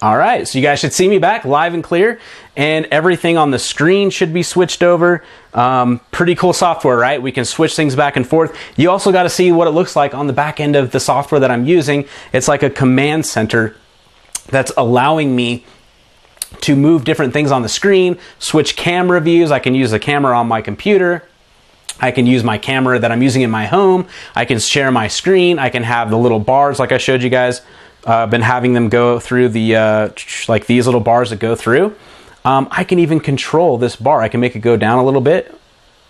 All right, so you guys should see me back live and clear, and everything on the screen should be switched over. Pretty cool software, right? We can switch things back and forth. You also got to see what it looks like on the back end of the software that I'm using. It's like a command center that's allowing me to move different things on the screen, switch camera views. I can use the camera on my computer. I can use my camera that I'm using in my home. I can share my screen. I can have the little bars like I showed you guys. I've been having them go through the, like these little bars that go through. I can even control this bar. I can make it go down a little bit.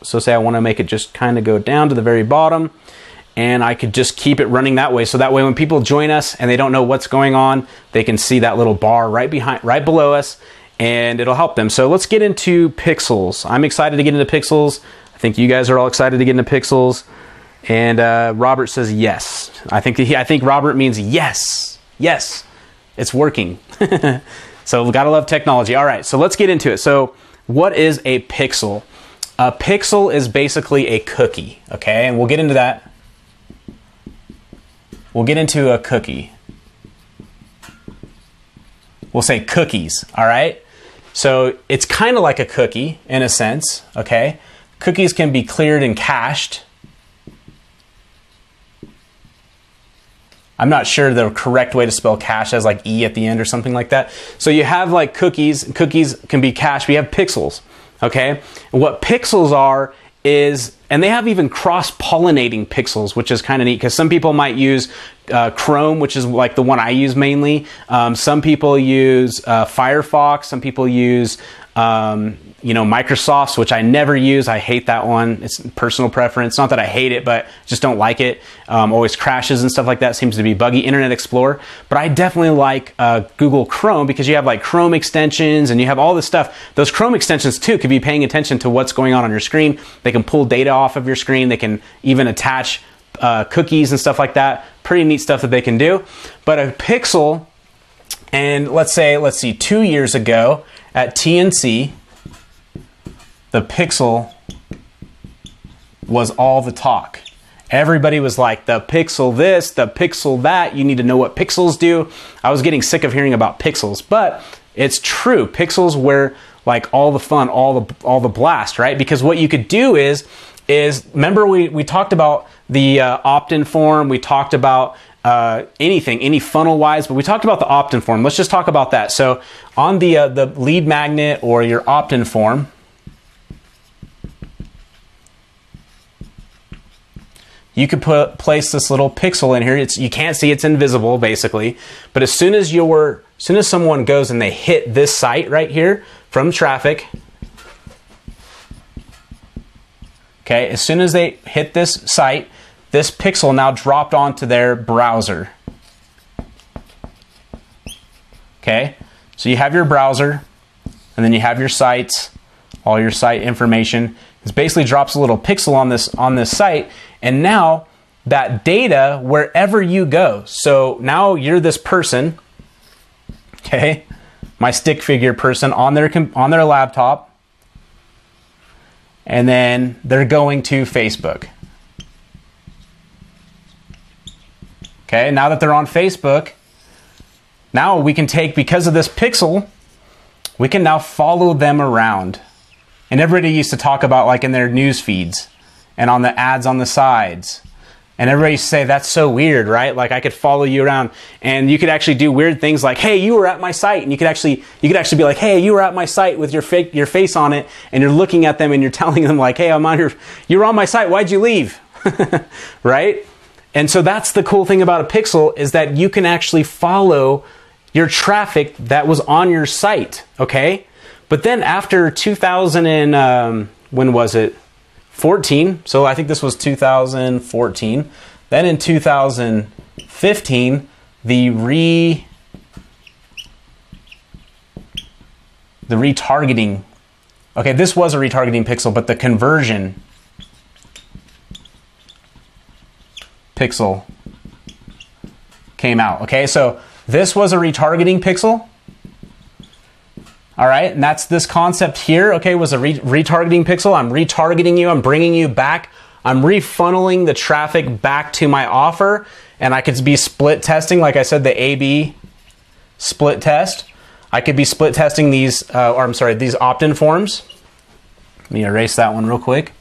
So say I want to make it just kind of go down to the very bottom, and I could just keep it running that way. So that way when people join us and they don't know what's going on, they can see that little bar right below us, and it'll help them. So let's get into pixels. I'm excited to get into pixels. I think you guys are all excited to get into pixels. And Robert says yes. I think Robert means yes. Yes, it's working. So we gotta love technology. All right, so let's get into it. So what is a pixel? A pixel is basically a cookie, okay? And we'll get into that. We'll get into a cookie. We'll say cookies, all right? So it's kind of like a cookie in a sense, okay? Cookies can be cleared and cached. I'm not sure the correct way to spell cache as like E at the end or something like that. So you have like cookies. Cookies can be cached. We have pixels, okay? And what pixels are is, and they have even cross-pollinating pixels, which is kind of neat because some people might use Chrome, which is like the one I use mainly. Some people use Firefox. Some people use Microsoft's, which I never use. I hate that one. It's personal preference. Not that I hate it, but just don't like it. Always crashes and stuff like that. Seems to be buggy. Internet Explorer. But I definitely like Google Chrome because you have like Chrome extensions and you have all this stuff. Those Chrome extensions too could be paying attention to what's going on your screen. They can pull data off of your screen. They can even attach cookies and stuff like that. Pretty neat stuff that they can do. But a pixel, and let's see, 2 years ago at TNC, the pixel was all the talk. Everybody was like, the pixel this, the pixel that, you need to know what pixels do. I was getting sick of hearing about pixels, but it's true. Pixels were like all the fun, all the blast, right? Because what you could do is remember we talked about the opt-in form, we talked about anything, any funnel wise, but we talked about the opt-in form. Let's just talk about that. So on the lead magnet or your opt-in form, you could place this little pixel in here. You can't see, it's invisible basically. But as soon as someone goes and they hit this site right here from traffic, okay, as soon as they hit this site, this pixel now dropped onto their browser. Okay, so you have your browser, and then you have your sites, all your site information. It basically drops a little pixel on this site, and now that data, wherever you go, so now you're this person, okay, my stick figure person on their laptop, and then they're going to Facebook. Okay, now that they're on Facebook, now we can take, because of this pixel, we can now follow them around. And everybody used to talk about like in their news feeds and on the ads on the sides. And everybody used to say, that's so weird, right? Like I could follow you around, and you could actually do weird things like, hey, you were at my site. And you could actually be like, hey, you were at my site with your face on it, and you're looking at them and you're telling them like, hey, you were on my site. Why'd you leave? Right? And so that's the cool thing about a pixel, is that you can actually follow your traffic that was on your site, okay? But then after 2000 and, when was it? 14. So I think this was 2014. Then in 2015, the retargeting. Okay, this was a retargeting pixel, but the conversion pixel came out. Okay, so this was a retargeting pixel. All right, and that's this concept here, okay, was a retargeting pixel. I'm retargeting you, I'm bringing you back, I'm refunneling the traffic back to my offer, and I could be split testing, like I said, the A/B split test. I could be split testing these, these opt-in forms. Let me erase that one real quick.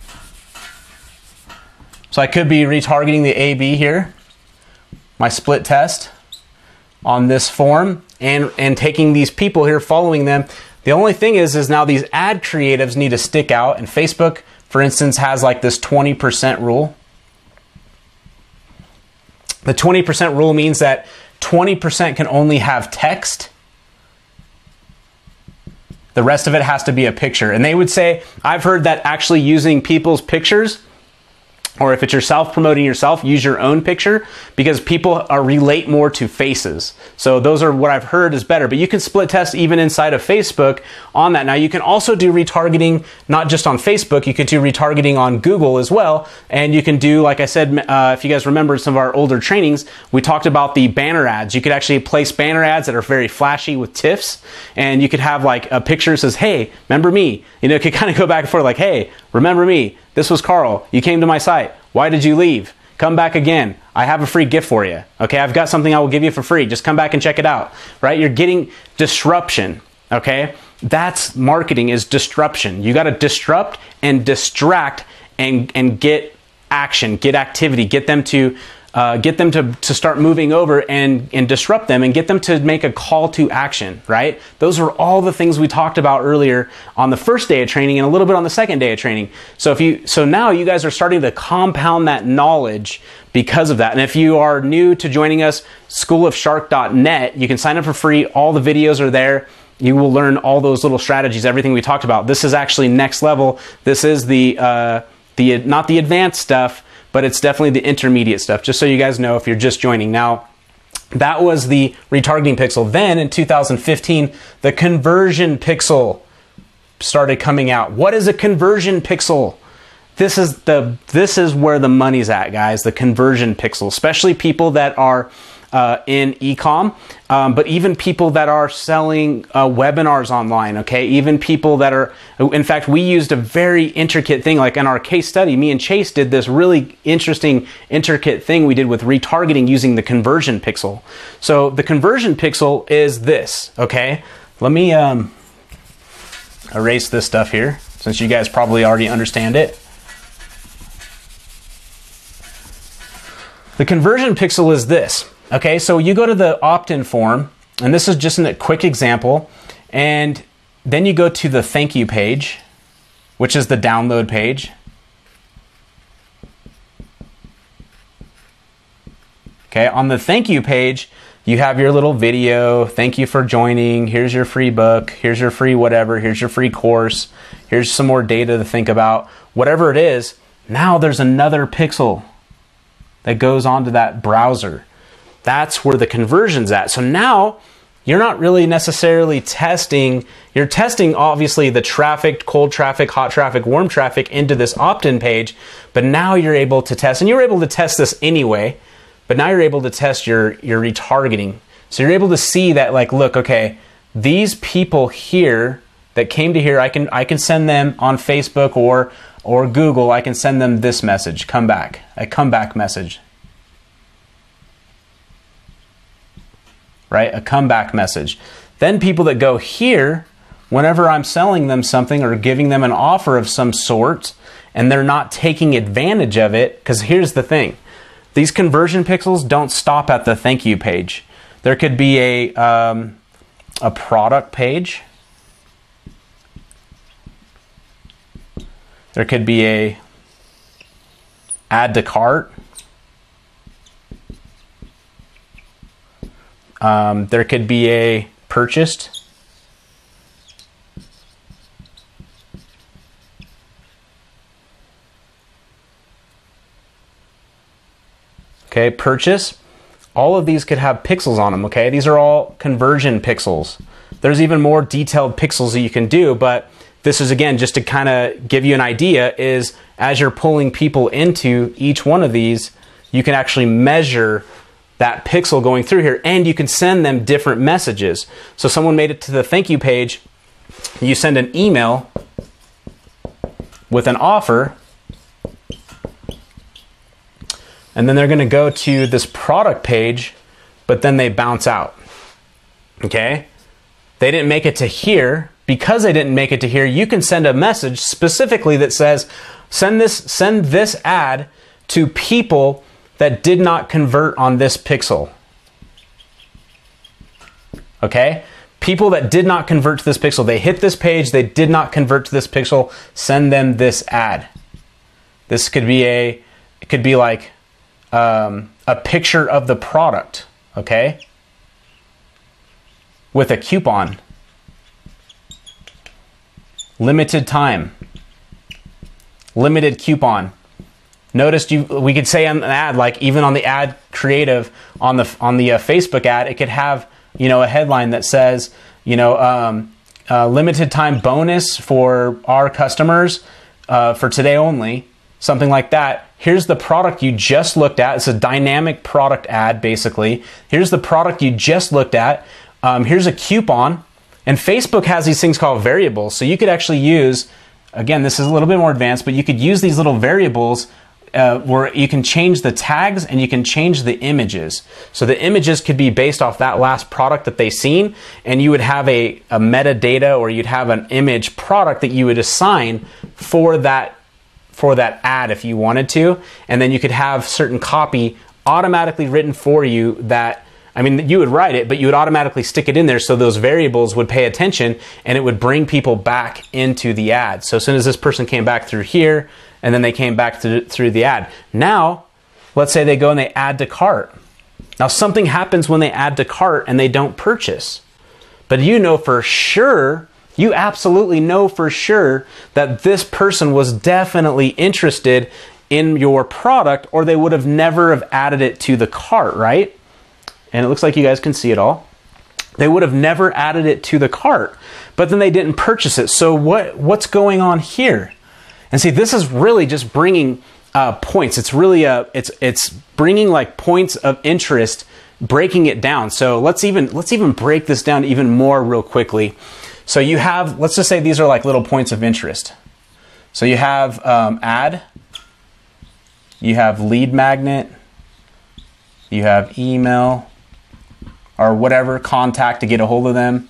So I could be retargeting the AB here, my split test on this form, and taking these people here, following them. The only thing is now these ad creatives need to stick out, and Facebook, for instance, has like this 20% rule. The 20% rule means that 20% can only have text. The rest of it has to be a picture. And they would say, I've heard that actually using people's pictures, or if it's yourself promoting yourself, use your own picture, because people relate more to faces. So those are what I've heard is better. But you can split test even inside of Facebook on that. Now you can also do retargeting, not just on Facebook, you could do retargeting on Google as well. And you can do, like I said, if you guys remember some of our older trainings, we talked about the banner ads. You could actually place banner ads that are very flashy with TIFFs. And you could have like a picture that says, hey, remember me? You know, it could kind of go back and forth like, hey, remember me? This was Carl. You came to my site. Why did you leave? Come back again. I have a free gift for you. Okay, I've got something I will give you for free. Just come back and check it out. Right? You're getting disruption. Okay? That's marketing, is disruption. You got to disrupt and distract and get action, get activity, get them to start moving over and disrupt them, and get them to make a call to action, right? Those are all the things we talked about earlier on the first day of training and a little bit on the second day of training. So now you guys are starting to compound that knowledge because of that. And if you are new to joining us, schoolofshark.net, you can sign up for free. All the videos are there. You will learn all those little strategies, everything we talked about. This is actually next level. This is not the advanced stuff, but it's definitely the intermediate stuff, just so you guys know if you're just joining. Now, that was the retargeting pixel. Then in 2015, the conversion pixel started coming out. What is a conversion pixel? This is where the money's at, guys, the conversion pixel, especially people that are in e-com, but even people that are selling webinars online, okay? Even people that are, in fact, we used a very intricate thing, like in our case study, me and Chase did this really interesting, intricate thing we did with retargeting using the conversion pixel. So the conversion pixel is this, okay? Let me erase this stuff here, since you guys probably already understand it. The conversion pixel is this. Okay, so you go to the opt-in form, and this is just a quick example, and then you go to the thank you page, which is the download page. Okay, on the thank you page, you have your little video, thank you for joining, here's your free book, here's your free whatever, here's your free course, here's some more data to think about, whatever it is. Now there's another pixel that goes onto that browser. That's where the conversion's at. So now you're not really necessarily testing. You're testing, obviously, the traffic, cold traffic, hot traffic, warm traffic into this opt-in page. But now you're able to test, and you were able to test this anyway, but now you're able to test your retargeting. So you're able to see that, like, look, okay, these people here that came to here, I can send them on Facebook or Google, I can send them this message, come back, a comeback message. Right? A comeback message. Then people that go here, whenever I'm selling them something or giving them an offer of some sort, and they're not taking advantage of it, because here's the thing. These conversion pixels don't stop at the thank you page. There could be a product page. There could be a add to cart. There could be a purchased. Okay, purchase. All of these could have pixels on them, okay? These are all conversion pixels. There's even more detailed pixels that you can do, but this is, again, just to kind of give you an idea, is as you're pulling people into each one of these, you can actually measure that pixel going through here, and you can send them different messages. So someone made it to the thank you page, you send an email with an offer, and then they're going to go to this product page, but then they bounce out. Okay? They didn't make it to here. Because they didn't make it to here, you can send a message specifically that says, send this ad to people that did not convert on this pixel. Okay? People that did not convert to this pixel. They hit this page, they did not convert to this pixel, send them this ad. This could be like a picture of the product, okay? With a coupon. Limited time. Limited coupon. Notice we could say on an ad, like even on the ad creative on the Facebook ad, it could have, you know, a headline that says, you know, limited time bonus for our customers for today only, something like that. Here's the product you just looked at. It's a dynamic product ad, basically. Here's the product you just looked at. Here's a coupon. And Facebook has these things called variables. So you could actually use, again, this is a little bit more advanced, but you could use these little variables where you can change the tags and you can change the images. So the images could be based off that last product that they've seen, and you would have a metadata, or you'd have an image product that you would assign for that ad if you wanted to. And then you could have certain copy automatically written for you that, I mean, you would write it, but you would automatically stick it in there so those variables would pay attention and it would bring people back into the ad. So as soon as this person came back through here, and then they came back through the ad. Now, let's say they go and they add to cart. Now, something happens when they add to cart and they don't purchase. But you know for sure, you absolutely know for sure that this person was definitely interested in your product, or they would have never have added it to the cart, right? And it looks like you guys can see it all. They would have never added it to the cart, but then they didn't purchase it. So what's going on here? And see, this is really just bringing points. It's really it's bringing like points of interest, breaking it down. So let's even break this down even more real quickly. So you have, let's just say these are like little points of interest. So you have ad, you have lead magnet, you have email, or whatever, contact to get a hold of them.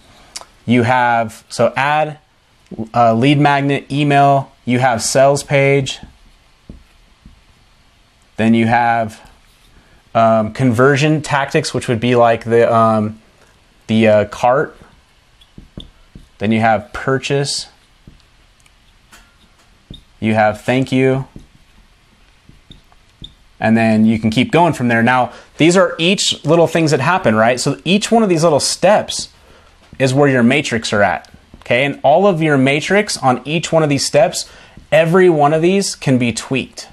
You have, so ad, lead magnet, email, you have sales page, then you have conversion tactics, which would be like the cart, then you have purchase, you have thank you, and then you can keep going from there. Now, these are each little things that happen, right? So each one of these little steps is where your matrix are at, okay? And all of your matrix on each one of these steps, every one of these can be tweaked.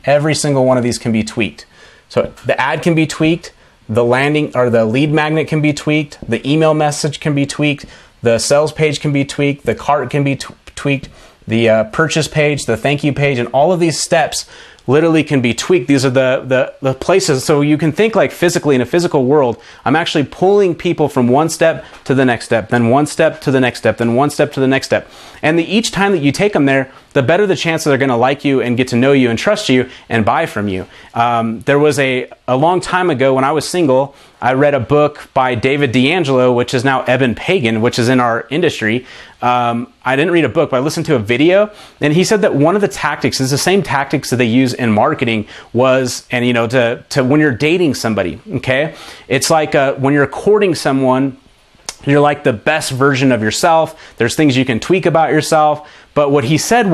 Every single one of these can be tweaked. So the ad can be tweaked, the landing or the lead magnet can be tweaked, the email message can be tweaked, the sales page can be tweaked, the cart can be tweaked, the purchase page, the thank you page, and all of these steps literally can be tweaked. These are the places. So you can think like physically in a physical world, I'm actually pulling people from one step to the next step, then one step to the next step, then one step to the next step. And each time that you take them there, the better the chance that they're going to like you and get to know you and trust you and buy from you. There was a long time ago when I was single, I read a book by David D'Angelo, which is now Eben Pagan, which is in our industry. I didn't read a book, but I listened to a video, and he said that one of the tactics is the same tactics that they use in marketing was, and you know, to when you're dating somebody, okay? It's like when you're courting someone, you're like the best version of yourself. There's things you can tweak about yourself. But what he said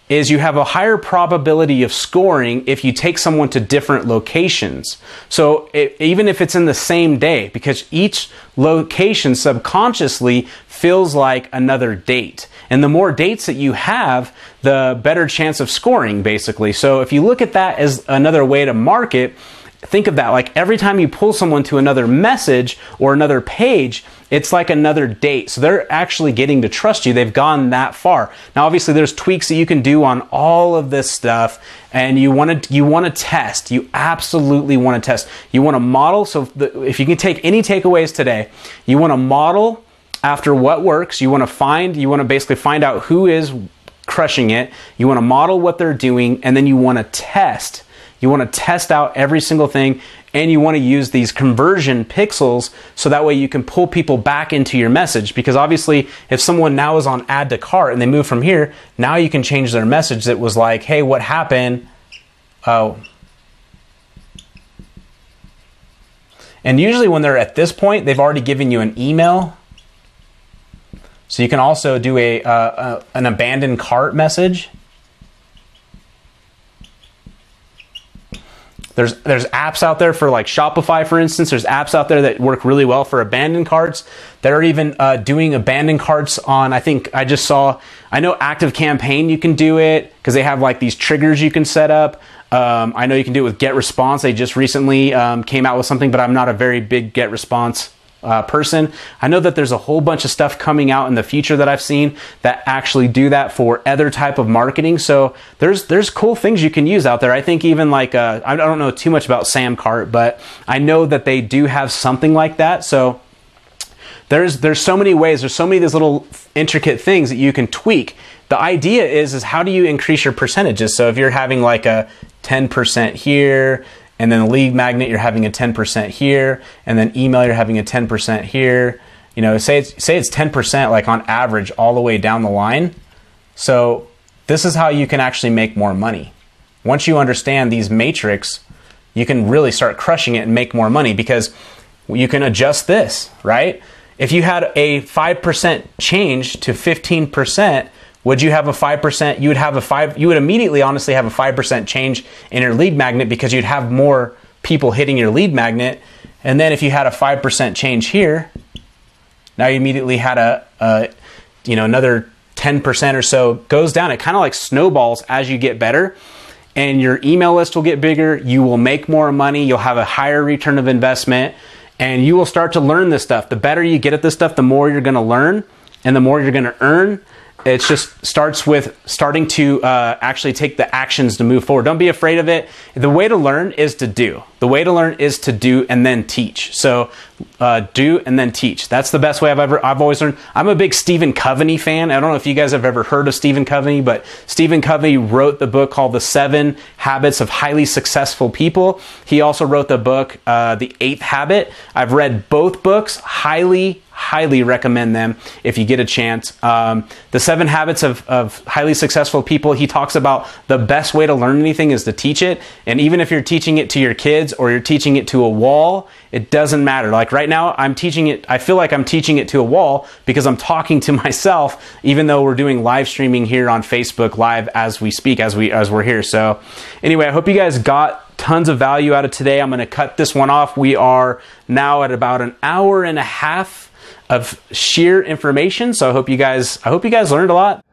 is you have a higher probability of scoring if you take someone to different locations. So even if it's in the same day, because each location subconsciously feels like another date. And the more dates that you have, the better chance of scoring, basically. So if you look at that as another way to market, think of that like every time you pull someone to another message or another page, it's like another date. So they're actually getting to trust you. They've gone that far. Now, obviously, there's tweaks that you can do on all of this stuff, and you want to test. You absolutely want to test. You want to model. So if you can take any takeaways today, you want to model after what works. You want to basically find out who is crushing it. You want to model what they're doing, and then you want to test. You want to test out every single thing, and you want to use these conversion pixels so that way you can pull people back into your message. Because obviously, if someone now is on add to cart and they move from here, now you can change their message that was like, hey, what happened? Oh. And usually when they're at this point, they've already given you an email. So you can also do an abandoned cart message. There's apps out there for like Shopify, for instance. There's apps out there that work really well for abandoned carts. They're even doing abandoned carts on, I know Active Campaign you can do it because they have like these triggers you can set up. I know you can do it with Get Response. They just recently came out with something, but I'm not a very big Get Response person. I know that there's a whole bunch of stuff coming out in the future that I've seen that actually do that for other type of marketing. So there's cool things you can use out there. I think even like I don't know too much about Samcart, but I know that they do have something like that. So there's so many ways. There's so many of these little intricate things that you can tweak. The idea is how do you increase your percentages? So if you're having like a 10% here, and then lead magnet, you're having a 10% here, and then email, you're having a 10% here. You know, say it's 10% like on average all the way down the line. So this is how you can actually make more money. Once you understand these matrix, you can really start crushing it and make more money because you can adjust this, right? If you had a 5% change to 15%, would you have a 5%? You would immediately honestly have a 5% change in your lead magnet because you'd have more people hitting your lead magnet. And then if you had a 5% change here, now you immediately had another 10% or so goes down. It kind of like snowballs as you get better, and your email list will get bigger. You will make more money. You'll have a higher return of investment, and you will start to learn this stuff. The better you get at this stuff, the more you're going to learn and the more you're going to earn. It just starts with starting to actually take the actions to move forward. Don't be afraid of it. The way to learn is to do. The way to learn is to do and then teach. So do and then teach. That's the best way I've always learned. I'm a big Stephen Covey fan. I don't know if you guys have ever heard of Stephen Covey, but Stephen Covey wrote the book called The 7 Habits of Highly Successful People. He also wrote the book, The 8th Habit. I've read both books. Highly recommend them if you get a chance. The 7 Habits of Highly Successful People, he talks about the best way to learn anything is to teach it. And even if you're teaching it to your kids or you're teaching it to a wall, it doesn't matter. Like right now, I feel like I'm teaching it to a wall because I'm talking to myself, even though we're doing live streaming here on Facebook Live as we speak, as we're here. So anyway, I hope you guys got tons of value out of today. I'm going to cut this one off. We are now at about an hour and a half of sheer information. So I hope you guys learned a lot.